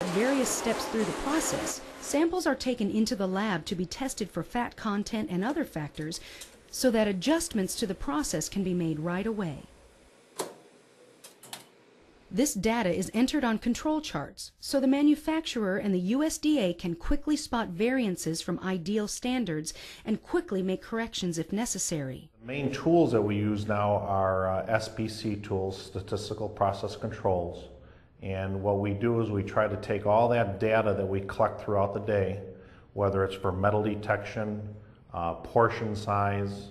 various steps through the process, samples are taken into the lab to be tested for fat content and other factors so that adjustments to the process can be made right away. This data is entered on control charts, so the manufacturer and the USDA can quickly spot variances from ideal standards and quickly make corrections if necessary. The main tools that we use now are SPC tools, statistical process controls. And what we do is we try to take all that data that we collect throughout the day, whether it's for metal detection, portion size,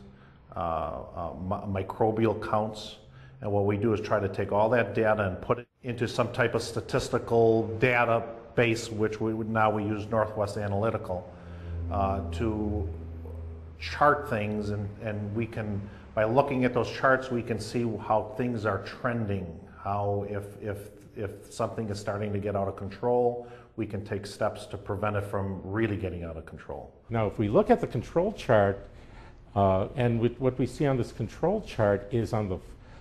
microbial counts, and what we do is try to take all that data and put it into some type of statistical database, which we use Northwest Analytical to chart things, and we can, by looking at those charts, we can see how things are trending, how if something is starting to get out of control, we can take steps to prevent it from really getting out of control. Now, if we look at the control chart, and what we see on this control chart is on the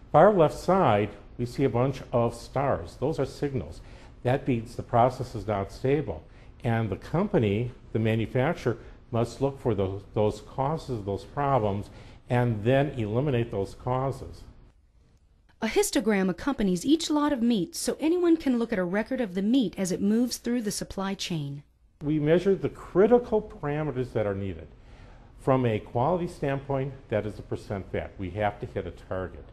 far left side, we see a bunch of stars. Those are signals. That means the process is not stable. And the company, the manufacturer, must look for those causes, those problems, and then eliminate those causes. A histogram accompanies each lot of meat so anyone can look at a record of the meat as it moves through the supply chain. We measure the critical parameters that are needed. From a quality standpoint, that is the percent fat. We have to hit a target.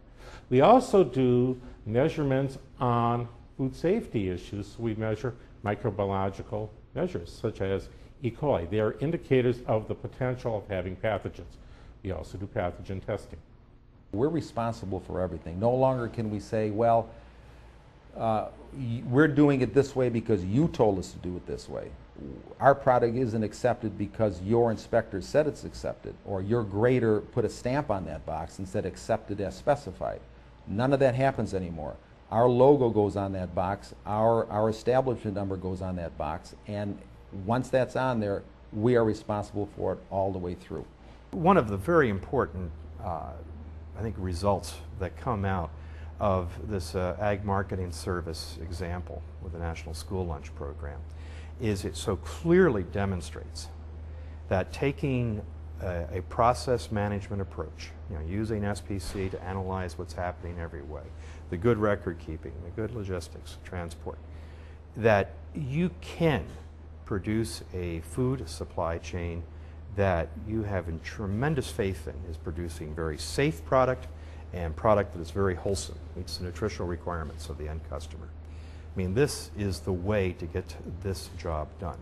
We also do measurements on food safety issues. So we measure microbiological measures, such as E. coli. They are indicators of the potential of having pathogens. We also do pathogen testing. We're responsible for everything. No longer can we say, well, we're doing it this way because you told us to do it this way. Our product isn't accepted because your inspector said it's accepted, or your grader put a stamp on that box and said accepted as specified. None of that happens anymore. Our logo goes on that box, our establishment number goes on that box, and once that's on there, we are responsible for it all the way through. One of the very important, I think, results that come out of this ag marketing service example with the National School Lunch Program is it so clearly demonstrates that taking a process management approach, using SPC to analyze what's happening every way, the good record keeping, the good logistics, transport, that you can produce a food supply chain that you have in tremendous faith in is producing very safe product and product that is very wholesome, meets the nutritional requirements of the end customer. I mean, this is the way to get this job done.